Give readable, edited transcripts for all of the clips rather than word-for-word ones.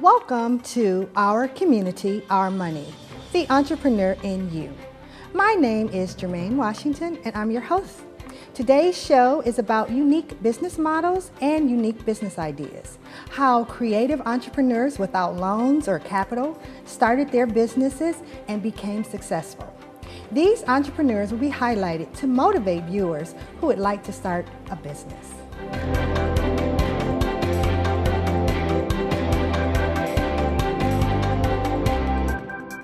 Welcome to Our Community, Our Money, the entrepreneur in you. My name is Germaine Washington and I'm your host. Today's show is about unique business models and unique business ideas. How creative entrepreneurs without loans or capital started their businesses and became successful. These entrepreneurs will be highlighted to motivate viewers who would like to start a business.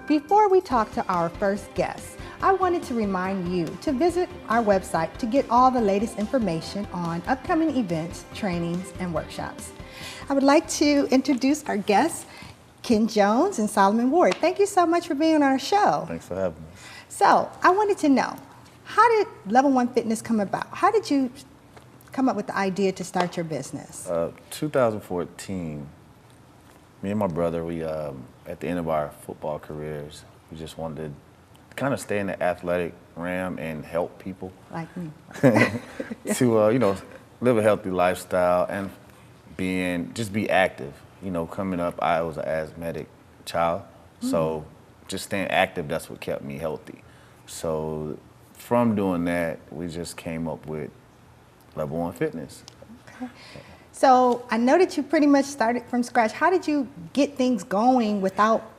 Before we talk to our first guest, I wanted to remind you to visit our website to get all the latest information on upcoming events, trainings, and workshops. I would like to introduce our guests, Ken Jones and Solomon Ward. Thank you so much for being on our show. Thanks for having me. So, I wanted to know, how did Level 1 Fitness come about? How did you come up with the idea to start your business? 2014, me and my brother, we at the end of our football careers, we just wanted to kind of stay in the athletic realm and help people. Like me. To live a healthy lifestyle and just be active. Coming up, I was an asthmatic child, so just staying active, that's what kept me healthy. So from doing that, we just came up with Level 1 Fitness. Okay. So I know that you pretty much started from scratch. How did you get things going without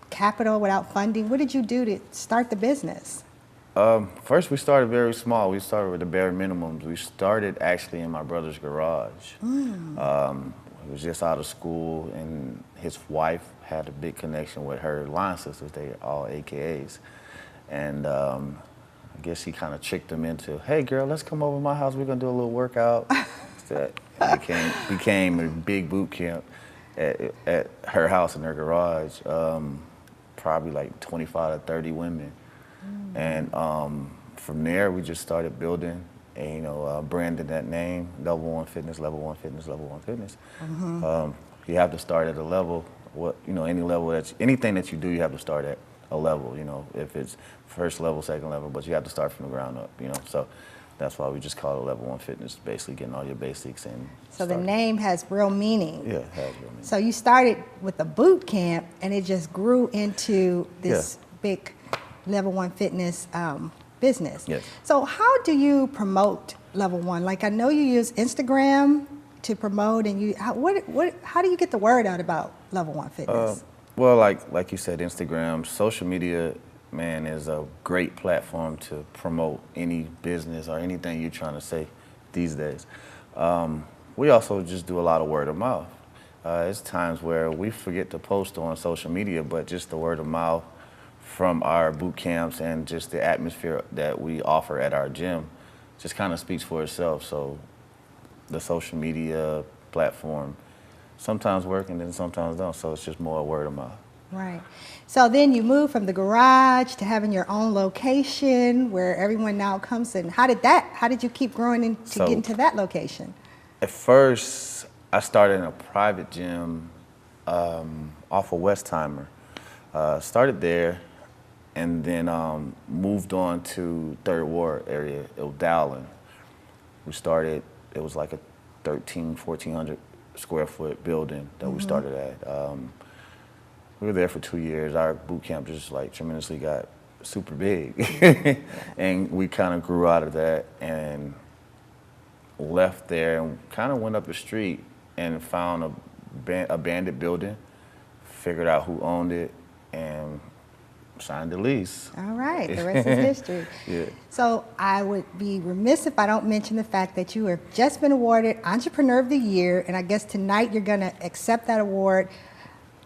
capital, without funding? What did you do to start the business? First, we started very small. We started with the bare minimums. We started actually in my brother's garage. He was just out of school, and his wife had a big connection with her line sisters. They all AKAs. And I guess he kind of tricked them into, hey, girl, let's come over to my house. We're going to do a little workout. That became a big boot camp at her house in her garage, probably like 25 to 30 women. And from there, we just started building, and, branding that name, Level 1 Fitness, Level 1 Fitness, Level 1 Fitness. You have to start at a level, any level, anything that you do, you have to start at a level, if it's first level, second level, but you have to start from the ground up, so. That's why we just call it Level 1 Fitness, basically getting all your basics in. So the name has real meaning. Yeah, it has real meaning. So you started with a boot camp, and it just grew into this big Level 1 Fitness business. Yes. So how do you promote Level 1? Like, I know you use Instagram to promote, and how do you get the word out about Level 1 Fitness? Well, like you said, Instagram, social media, man, is a great platform to promote any business or anything you're trying to say these days. We also just do a lot of word of mouth. It's times where we forget to post on social media, but just the word of mouth from our boot camps and just the atmosphere that we offer at our gym just kind of speaks for itself. So the social media platform sometimes work and then sometimes don't, so it's just more word of mouth. Right. So then you moved from the garage to having your own location where everyone now comes in. How did you keep growing to get into that location? At first, I started in a private gym off of Westheimer. Started there and then moved on to Third Ward area, Dowling. We started, it was like a 1,400 square foot building that we started at. We were there for 2 years. Our boot camp just tremendously got super big. And we kind of grew out of that and left there and kind of went up the street and found a abandoned building, figured out who owned it, and signed the lease. All right, the rest is history. Yeah. So I would be remiss if I don't mention the fact that you have just been awarded Entrepreneur of the Year, and I guess tonight you're going to accept that award.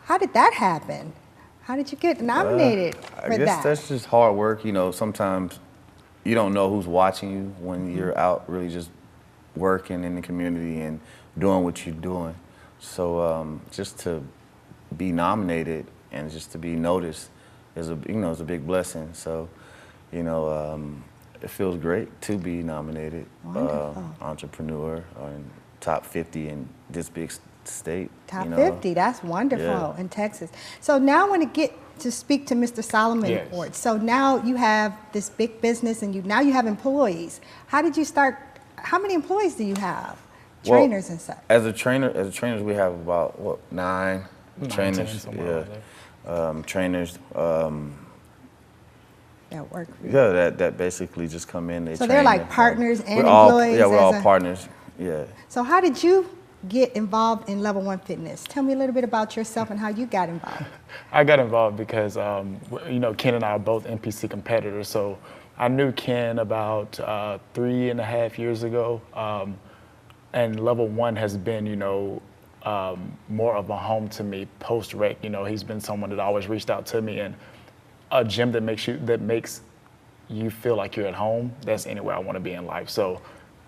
How did that happen? How did you get nominated for that? I guess that's just hard work. Sometimes you don't know who's watching you when you're out really just working in the community and doing what you're doing. So just to be nominated and just to be noticed is a big blessing. So, it feels great to be nominated. Wonderful. Entrepreneur in top 50 in this big state. Top 50, that's wonderful in Texas. So now I want to get to speak to Mr. Solomon Ward. So now you have this big business and now you have employees. How did you start? How many employees do you have? Trainers and such. As a trainers, we have about 9 trainers, trainers. That work for you. Yeah, that basically just come in. So they're like partners and employees. We're all partners. Yeah. So how did you get involved in Level 1 Fitness? Tell me a little bit about yourself and how you got involved. I got involved because, Ken and I are both NPC competitors. So I knew Ken about 3.5 years ago. And Level 1 has been, more of a home to me post-rec. He's been someone that always reached out to me, and a gym that makes you feel like you're at home, that's anywhere I want to be in life. So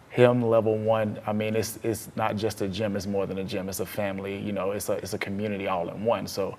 him, Level 1, I mean, it's not just a gym, it's more than a gym, it's a family, it's a community all in one. So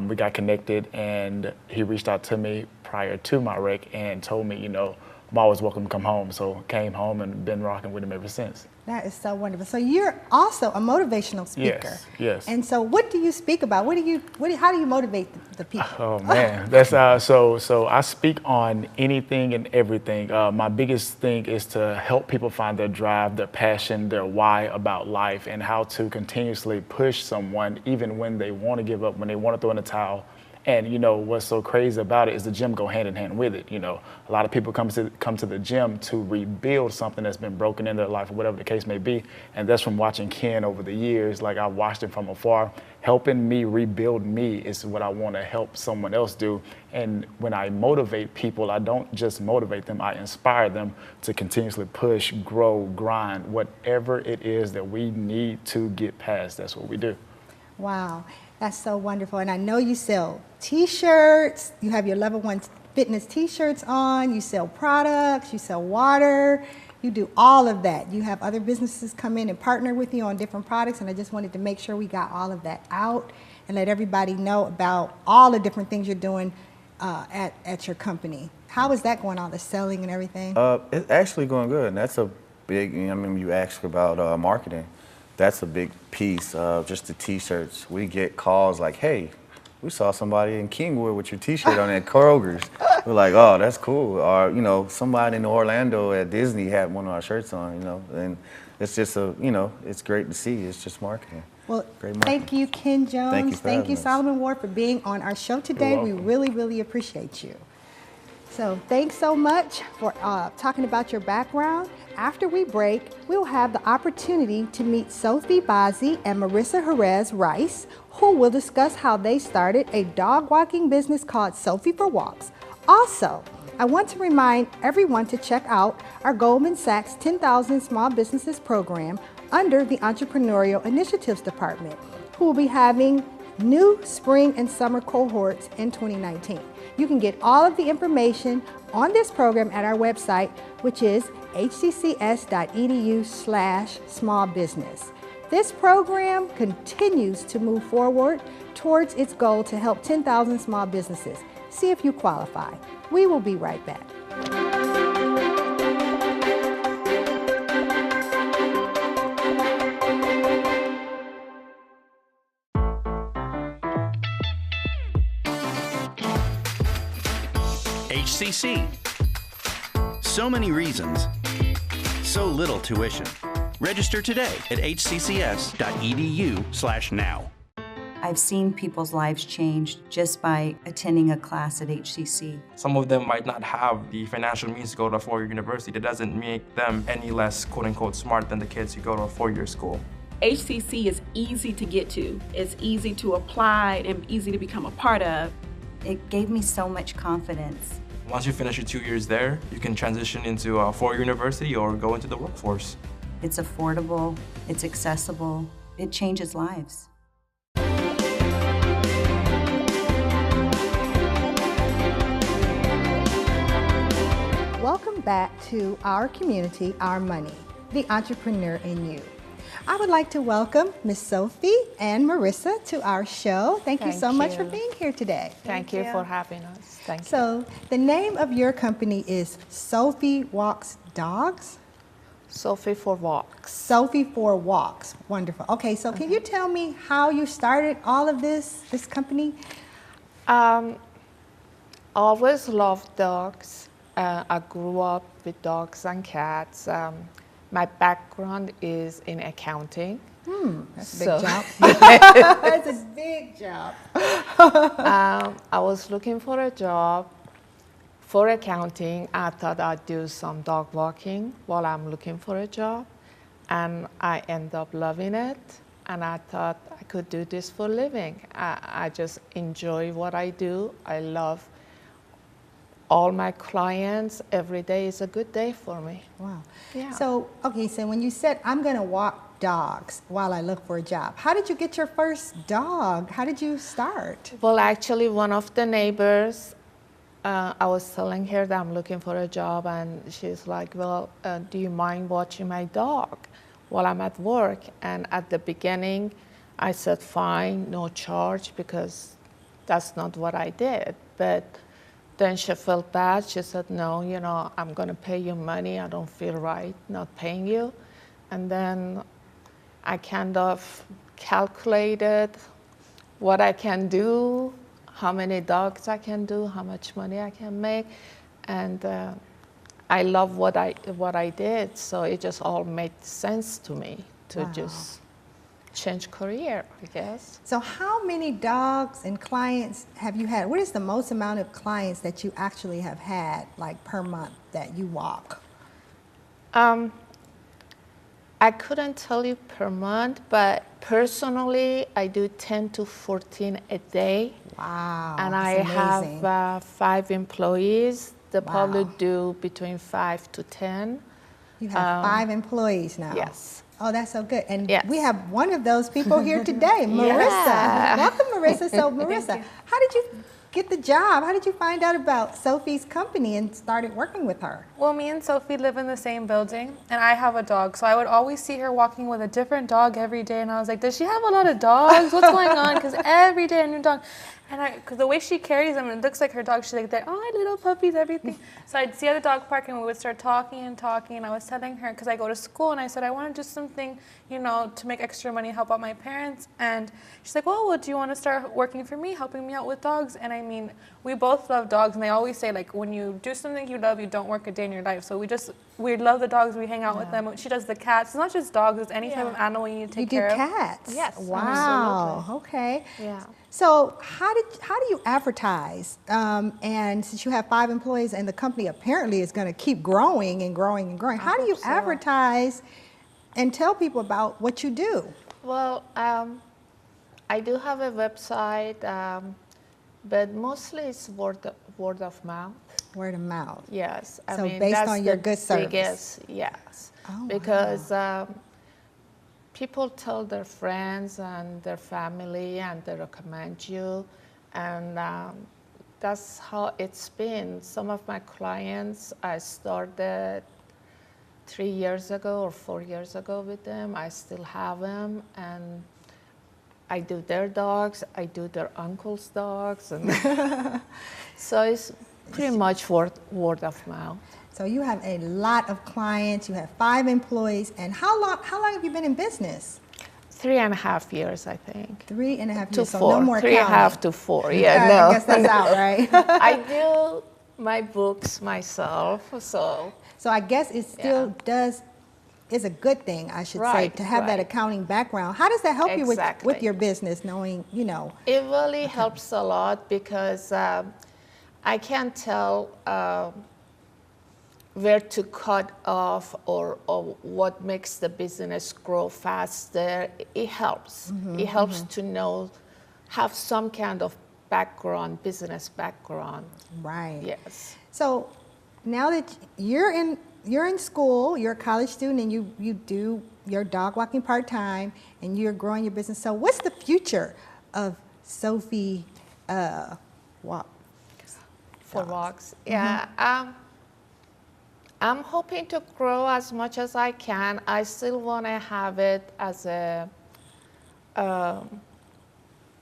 we got connected, and he reached out to me prior to my rec and told me, I'm always welcome to come home. So came home and been rocking with him ever since. That is so wonderful. So you're also a motivational speaker. Yes. And so what do you speak about? How do you motivate the people? Oh man, that's so I speak on anything and everything. My biggest thing is to help people find their drive, their passion, their why about life, and how to continuously push someone even when they want to give up, when they want to throw in the towel. And what's so crazy about it is the gym go hand in hand with it. A lot of people come to the gym to rebuild something that's been broken in their life, or whatever the case may be. And that's from watching Ken over the years. Like, I've watched him from afar. Helping me rebuild me is what I want to help someone else do. And when I motivate people, I don't just motivate them, I inspire them to continuously push, grow, grind, whatever it is that we need to get past. That's what we do. Wow. That's so wonderful. And I know you sell T-shirts, you have your Level 1 Fitness T-shirts on, you sell products, you sell water, you do all of that. You have other businesses come in and partner with you on different products, and I just wanted to make sure we got all of that out and let everybody know about all the different things you're doing at your company. How is that going on, the selling and everything? It's actually going good, and that's a big, you asked about marketing. That's a big piece of just the T-shirts. We get calls like, hey, we saw somebody in Kingwood with your T-shirt on at Kroger's. We're like, oh, that's cool. Or, somebody in Orlando at Disney had one of our shirts on, and it's just it's great to see. It's just marketing. Well, great marketing. Thank you, Ken Jones. Thank you, Solomon Ward, for being on our show today. We really, really appreciate you. So thanks so much for talking about your background. After we break, we'll have the opportunity to meet Sophie, Bazi, and Marissa Juarez Rice, who will discuss how they started a dog walking business called Sophie for Walks. Also, I want to remind everyone to check out our Goldman Sachs 10,000 Small Businesses program under the Entrepreneurial Initiatives Department, who will be having new spring and summer cohorts in 2019. You can get all of the information on this program at our website, which is hccs.edu/smallbusiness. This program continues to move forward towards its goal to help 10,000 small businesses. See if you qualify. We will be right back. HCC. So many reasons, so little tuition. Register today at hccs.edu/now. I've seen people's lives change just by attending a class at HCC. Some of them might not have the financial means to go to a four-year university. That doesn't make them any less quote-unquote smart than the kids who go to a four-year school. HCC is easy to get to. It's easy to apply and easy to become a part of. It gave me so much confidence. Once you finish your 2 years there, you can transition into a four-year university or go into the workforce. It's affordable, it's accessible, it changes lives. Welcome back to Our Community, Our Money, the entrepreneur in you. I would like to welcome Miss Sophie and Marissa to our show. Thank you so much for being here today. Thank you for having us. Thank you. So the name of your company is Sophie Walks Dogs? Sophie for Walks. Sophie for Walks. Wonderful. Okay, so can you tell me how you started all of this company? Always loved dogs. I grew up with dogs and cats. My background is in accounting, That's a big jump. That's a big jump. I was looking for a job for accounting. I thought I'd do some dog walking while I'm looking for a job, and I end up loving it. And I thought I could do this for a living. I just enjoy what I do. I love all my clients. Every day is a good day for me. Wow. Yeah. So, okay, so when you said, I'm going to walk dogs while I look for a job, how did you get your first dog? How did you start? Well, actually, one of the neighbors, I was telling her that I'm looking for a job, and she's like, well, do you mind watching my dog while I'm at work? And at the beginning, I said, fine, no charge, because that's not what I did. But then she felt bad. She said, no, you know, I'm going to pay you money. I don't feel right not paying you. And then I kind of calculated what I can do, how many dogs I can do, how much money I can make. And I love what I did, so it just all made sense to me to just change career, I guess. So how many dogs and clients have you had? What is the most amount of clients that you actually have had, like per month, that you walk? I couldn't tell you per month, but personally, I do 10 to 14 a day. Wow, And that's I amazing. have 5 employees. They probably do between 5 to 10. You have 5 employees now. Yes. Oh, that's so good. And Yes. we have one of those people here today, Marissa. Yeah. Welcome, Marissa. So, Marissa, how did you get the job? How did you find out about Sophie's company and started working with her? Well, me and Sophie live in the same building, and I have a dog, so I would always see her walking with a different dog every day, and I was like, does she have a lot of dogs? What's going on? Because every day a new dog. And because the way she carries them, it looks like her dog. She's like, they're, oh, little puppies, everything. So I'd see her at the dog park, and we would start talking, and I was telling her, because I go to school, and I said, I want to do something, you know, to make extra money, help out my parents. And she's like, well, do you want to start working for me, helping me out with dogs? And I mean, we both love dogs, and they always say, like, when you do something you love, you don't work a day in your life. So we love the dogs, we hang out with them. She does the cats. It's not just dogs, it's any type of animal you need to take care of. You do cats? Yes. Wow. Absolutely. Okay. Yeah. So how do you advertise? And since you have 5 employees and the company apparently is going to keep growing and growing and growing, how do you advertise and tell people about what you do? Well, I do have a website, but mostly it's word of mouth. Word of mouth. Yes. So based that's on your the good service. biggest, yes. Oh, because people tell their friends and their family, and they recommend you, and that's how it's been. Some of my clients, I started 3 years ago or 4 years ago with them. I still have them, and I do their dogs, I do their uncle's dogs, and so it's pretty much word of mouth. So you have a lot of clients, you have 5 employees, and how long have you been in business? 3.5 years, I think. 3.5 To years, so 4, no more 3.5 to 4, yeah, no. I guess that's out, right? I do my books myself, so. So I guess it still is a good thing, I should say, to have that accounting background. How does that help you with your business, knowing, you know? It really helps a lot, because I can tell where to cut off or what makes the business grow faster. It helps. It helps to know, have some kind of background, business background. Right. Yes. So now that you're in school, you're a college student, and you do your dog walking part-time, and you're growing your business. So what's the future of Sophie Walk? For walks, yeah. I'm hoping to grow as much as I can. I still want to have it as a,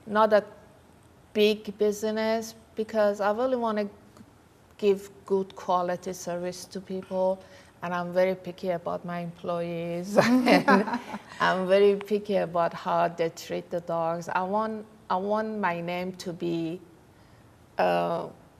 not a big business, because I really want to give good quality service to people, and I'm very picky about my employees. And I'm very picky about how they treat the dogs. I want my name to be,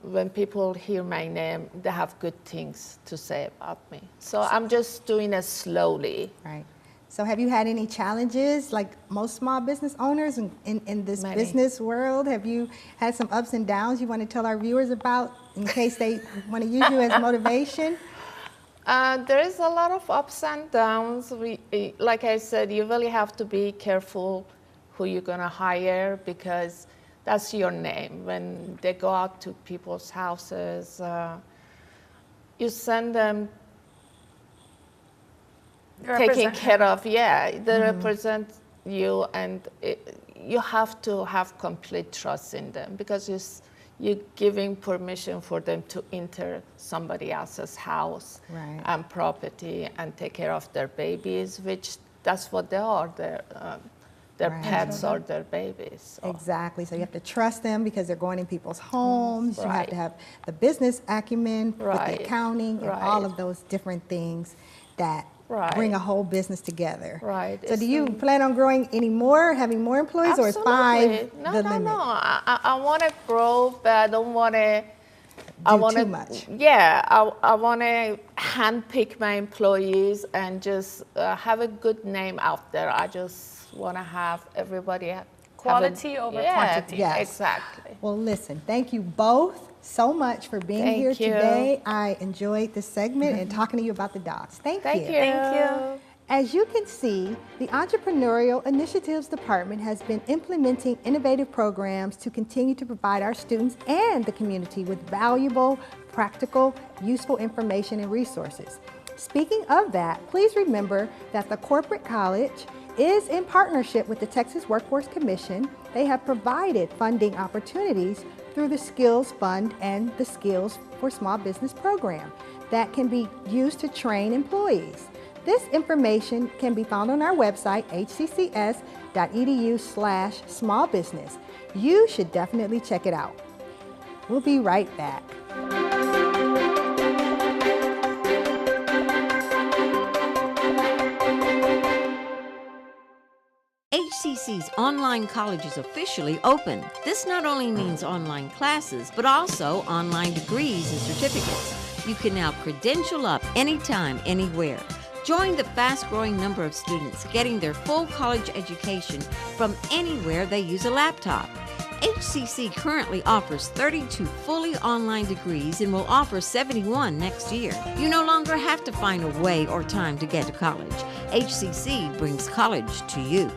when people hear my name, they have good things to say about me. So I'm just doing it slowly. Right. So have you had any challenges, like most small business owners in this business world? Have you had some ups and downs you want to tell our viewers about in case they want to use you as motivation? There is a lot of ups and downs. Like I said, you really have to be careful who you're going to hire because that's your name. When they go out to people's houses, you send them taken care of. Yeah, they represent you, and you have to have complete trust in them because you're giving permission for them to enter somebody else's house and property and take care of their babies, which that's what they are. Their pets or their babies. So. Exactly. So you have to trust them because they're going in people's homes. You have to have the business acumen with the accounting and all of those different things that bring a whole business together. Right. So do you plan on growing any more, having more employees, or is 5 the limit? No. I want to grow, but I don't want to too much. Yeah, I want to handpick my employees and just have a good name out there. I just want to have everybody quality over quantity. Yes, exactly. Well, listen, thank you both so much for being here today. I enjoyed this segment and talking to you about the dogs. Thank you. Thank you. As you can see, the Entrepreneurial Initiatives Department has been implementing innovative programs to continue to provide our students and the community with valuable, practical, useful information and resources. Speaking of that, please remember that the Corporate College is in partnership with the Texas Workforce Commission. They have provided funding opportunities through the Skills Fund and the Skills for Small Business program that can be used to train employees. This information can be found on our website, hccs.edu/smallbusiness. You should definitely check it out. We'll be right back. HCC's online college is officially open. This not only means online classes, but also online degrees and certificates. You can now credential up anytime, anywhere. Join the fast-growing number of students getting their full college education from anywhere they use a laptop. HCC currently offers 32 fully online degrees and will offer 71 next year. You no longer have to find a way or time to get to college. HCC brings college to you.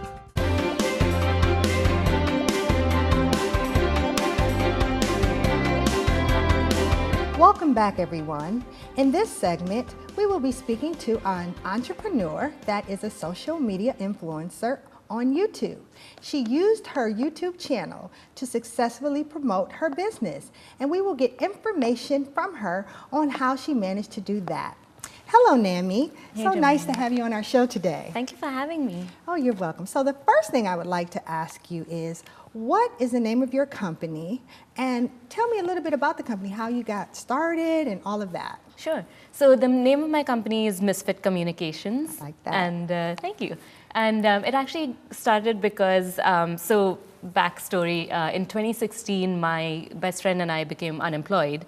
Welcome back, everyone. In this segment, we will be speaking to an entrepreneur that is a social media influencer on YouTube. She used her YouTube channel to successfully promote her business, and we will get information from her on how she managed to do that. Hello, Nami. Hey, so Germaine. nice to have you on our show today. Thank you for having me. Oh, you're welcome. So the first thing I would like to ask you is, what is the name of your company? And tell me a little bit about the company, how you got started and all of that. Sure. So the name of my company is Misfit Communications. I like that. And thank you. And it actually started because, so backstory, in 2016, my best friend and I became unemployed.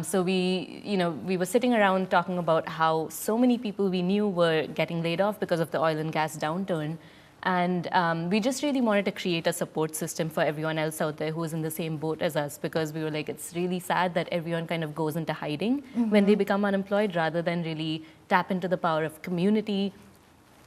So we were sitting around talking about how so many people we knew were getting laid off because of the oil and gas downturn. And we just really wanted to create a support system for everyone else out there who was in the same boat as us, because we were like, it's really sad that everyone kind of goes into hiding when they become unemployed rather than really tap into the power of community.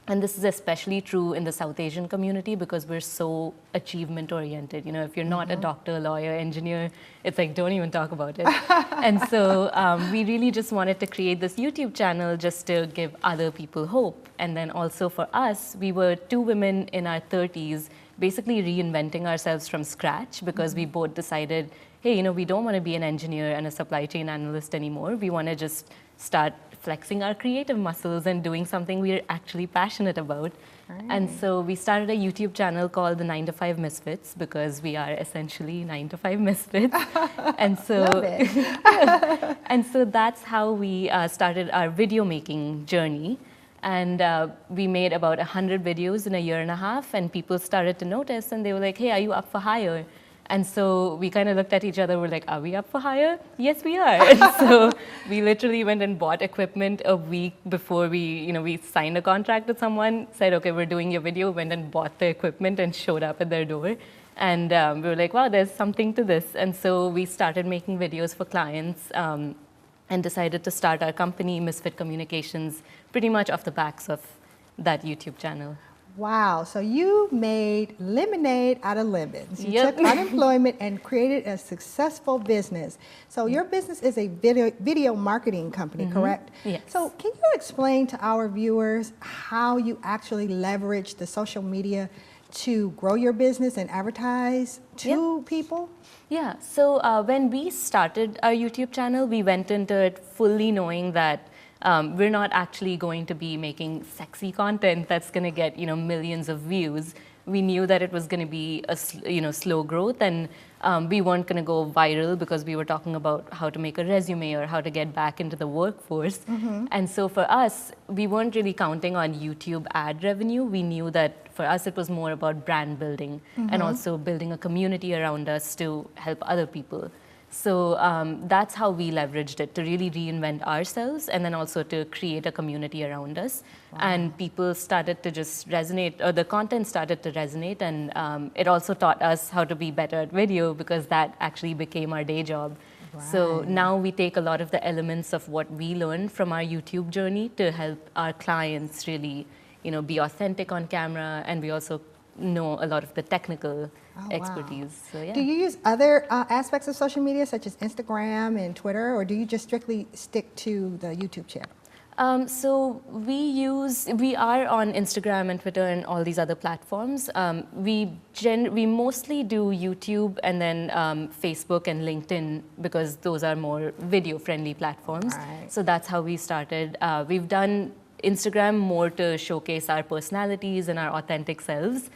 And this is especially true in the South Asian community because we're so achievement oriented. You know, if you're not a doctor, lawyer, engineer, it's like, don't even talk about it. And so we really just wanted to create this YouTube channel just to give other people hope. And then also for us, we were two women in our 30s, basically reinventing ourselves from scratch because we both decided, hey, you know, we don't want to be an engineer and a supply chain analyst anymore. We want to just start flexing our creative muscles and doing something we're actually passionate about. Right. And so we started a YouTube channel called the 9 to 5 Misfits because we are essentially 9 to 5 misfits. And so, love it. And so that's how we started our video making journey. And we made about 100 videos in a year and a half, and people started to notice, and they were like, hey, are you up for hire? And so we kind of looked at each other, we're like, are we up for hire? Yes, we are. And so we literally went and bought equipment a week before we signed a contract with someone, said, okay, we're doing your video, went and bought the equipment and showed up at their door. And we were like, wow, there's something to this. And so we started making videos for clients and decided to start our company, Misfit Communications, pretty much off the backs of that YouTube channel. Wow, so you made lemonade out of lemons. You Yep. took unemployment and created a successful business. So your business is a video marketing company, correct? Yes. So can you explain to our viewers how you actually leverage the social media to grow your business and advertise to people? Yeah, so when we started our YouTube channel, we went into it fully knowing that we're not actually going to be making sexy content that's going to get millions of views. We knew that it was going to be a slow growth, and we weren't going to go viral because we were talking about how to make a resume or how to get back into the workforce. And so for us, we weren't really counting on YouTube ad revenue. We knew that for us it was more about brand building and also building a community around us to help other people. So that's how we leveraged it, to really reinvent ourselves and then also to create a community around us. Wow. And people started to just resonate, or the content started to resonate, and it also taught us how to be better at video because that actually became our day job. Right. So now we take a lot of the elements of what we learned from our YouTube journey to help our clients really be authentic on camera, and we also know a lot of the technical expertise. So, yeah. Do you use other aspects of social media such as Instagram and Twitter, or do you just strictly stick to the YouTube channel? So we are on Instagram and Twitter and all these other platforms. We mostly do YouTube and then Facebook and LinkedIn because those are more video-friendly platforms. Right. So that's how we started. We've done Instagram more to showcase our personalities and our authentic selves,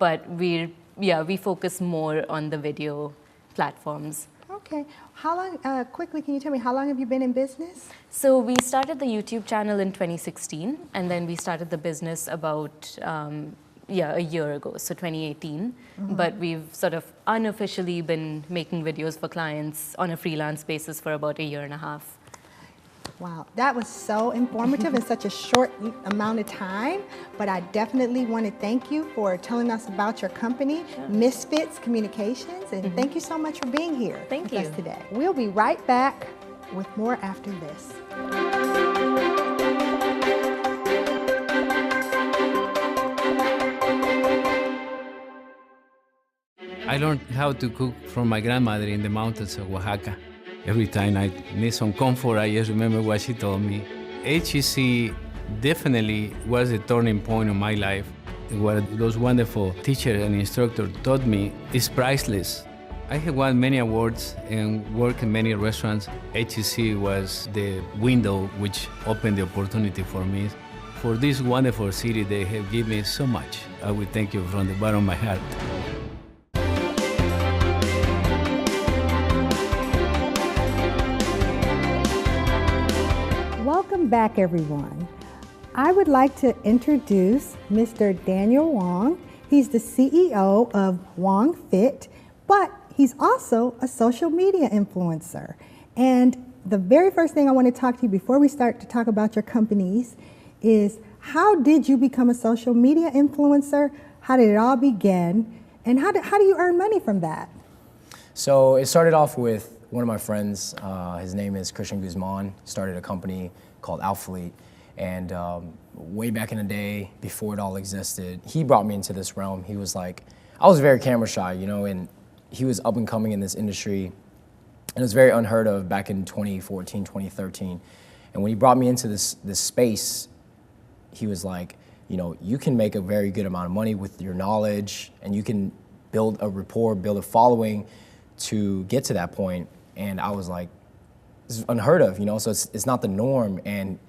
but we focus more on the video platforms. Okay. How long, quickly, can you tell me, how long have you been in business? So we started the YouTube channel in 2016, and then we started the business about a year ago, so 2018. But we've sort of unofficially been making videos for clients on a freelance basis for about a year and a half. Wow, that was so informative in such a short amount of time, but I definitely want to thank you for telling us about your company, Misfit Communications, and thank you so much for being here with us today. We'll be right back with more after this. I learned how to cook from my grandmother in the mountains of Oaxaca. Every time I need some comfort, I just remember what she told me. HCC definitely was a turning point in my life. What those wonderful teachers and instructors taught me is priceless. I have won many awards and worked in many restaurants. HCC was the window which opened the opportunity for me. For this wonderful city, they have given me so much. I will thank you from the bottom of my heart. Welcome back, everyone. I would like to introduce Mr. Daniel Hoang. He's the CEO of Hoang Fit, but he's also a social media influencer. And the very first thing I want to talk to you before we start to talk about your companies is, how did you become a social media influencer? How did it all begin? And how do you earn money from that? So it started off with one of my friends. His name is Christian Guzman. Started a company called Outfleet. And way back in the day, before it all existed, he brought me into this realm. He was like, I was very camera shy, and he was up and coming in this industry. And it was very unheard of back in 2014, 2013. And when he brought me into this space, he was like, you can make a very good amount of money with your knowledge, and you can build a rapport, build a following to get to that point. And I was like, this is unheard of, so it's not the norm. And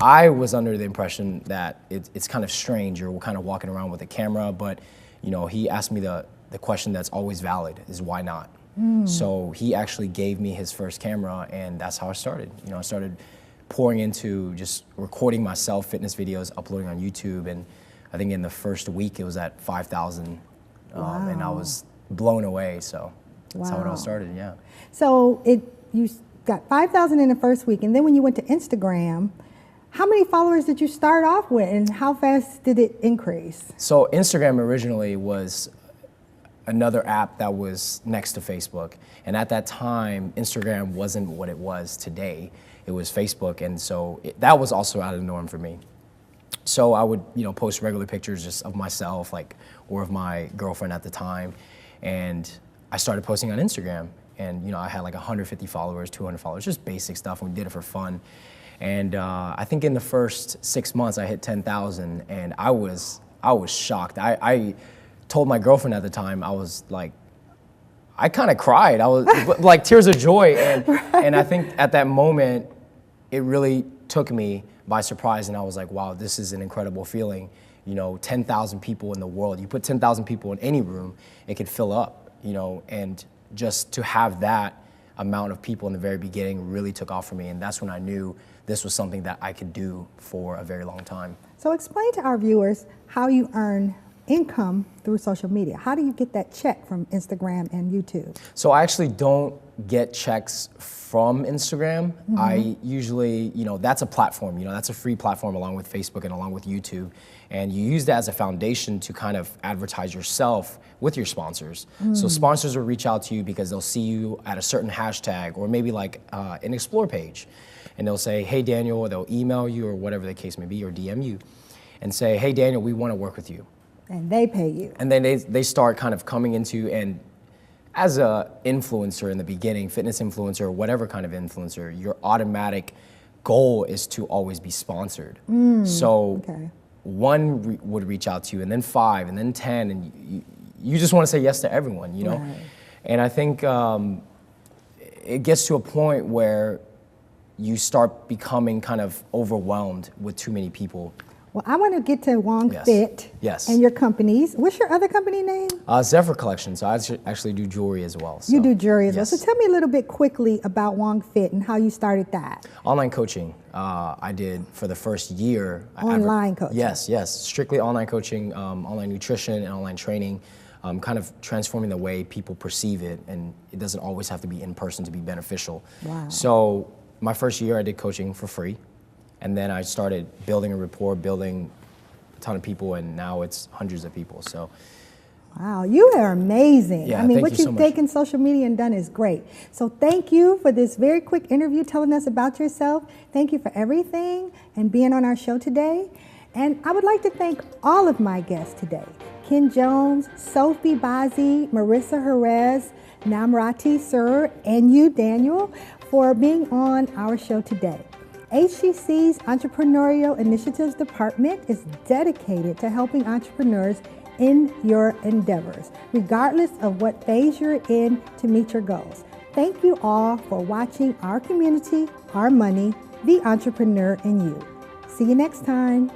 I was under the impression that it's kind of strange, you're kind of walking around with a camera, but he asked me the question that's always valid, is why not? So he actually gave me his first camera, and that's how I started. I started pouring into just recording myself, fitness videos, uploading on YouTube, and I think in the first week it was at 5,000. Wow. And I was blown away. So that's how it all started, yeah. So you got 5,000 in the first week, and then when you went to Instagram, how many followers did you start off with, and how fast did it increase? So Instagram originally was another app that was next to Facebook. And at that time, Instagram wasn't what it was today. It was Facebook, and so that was also out of the norm for me. So I would, post regular pictures just of myself, or of my girlfriend at the time. And I started posting on Instagram. And, I had 150 followers, 200 followers, just basic stuff, and we did it for fun. And I think in the first 6 months, I hit 10,000, and I was shocked. I told my girlfriend at the time, I kind of cried. I was like tears of joy. And I think at that moment, it really took me by surprise. And I was like, wow, this is an incredible feeling. 10,000 people in the world. You put 10,000 people in any room, it could fill up, and just to have that amount of people in the very beginning really took off for me. And that's when I knew this was something that I could do for a very long time. So explain to our viewers how you earn income through social media. How do you get that check from Instagram and YouTube? So I actually don't get checks from Instagram. I usually, that's a platform, that's a free platform along with Facebook and along with YouTube. And you use that as a foundation to kind of advertise yourself with your sponsors. So sponsors will reach out to you because they'll see you at a certain hashtag or maybe an explore page. And they'll say, hey, Daniel, or they'll email you or whatever the case may be, or DM you and say, hey, Daniel, we want to work with you. And they pay you. And then they start kind of coming into, and as a influencer in the beginning, fitness influencer or whatever kind of influencer, your automatic goal is to always be sponsored. So one would reach out to you, and then 5, and then 10, and you just want to say yes to everyone, Right. And I think it gets to a point where you start becoming kind of overwhelmed with too many people. Well, I want to get to Hoang Fit and your companies. What's your other company name? Zephyr Collection. So I actually do jewelry as well. So. You do jewelry as well. So tell me a little bit quickly about Hoang Fit and how you started that. Online coaching. I did for the first year. Online coaching. Yes. Strictly online coaching, online nutrition, and online training. Kind of transforming the way people perceive it, and it doesn't always have to be in person to be beneficial. Wow. So my first year I did coaching for free. And then I started building a rapport, building a ton of people, and now it's hundreds of people. So, wow, you are amazing. Yeah, I mean, what thank you you've so taken social media and done is great. So thank you for this very quick interview telling us about yourself. Thank you for everything and being on our show today. And I would like to thank all of my guests today. Ken Jones, Sophie, Bazi, Marissa, Juarez, Namrata, Sirur, and you, Daniel, for being on our show today. HCC's Entrepreneurial Initiatives Department is dedicated to helping entrepreneurs in your endeavors, regardless of what phase you're in to meet your goals. Thank you all for watching Our Community, Our Money, The Entrepreneur in You. See you next time.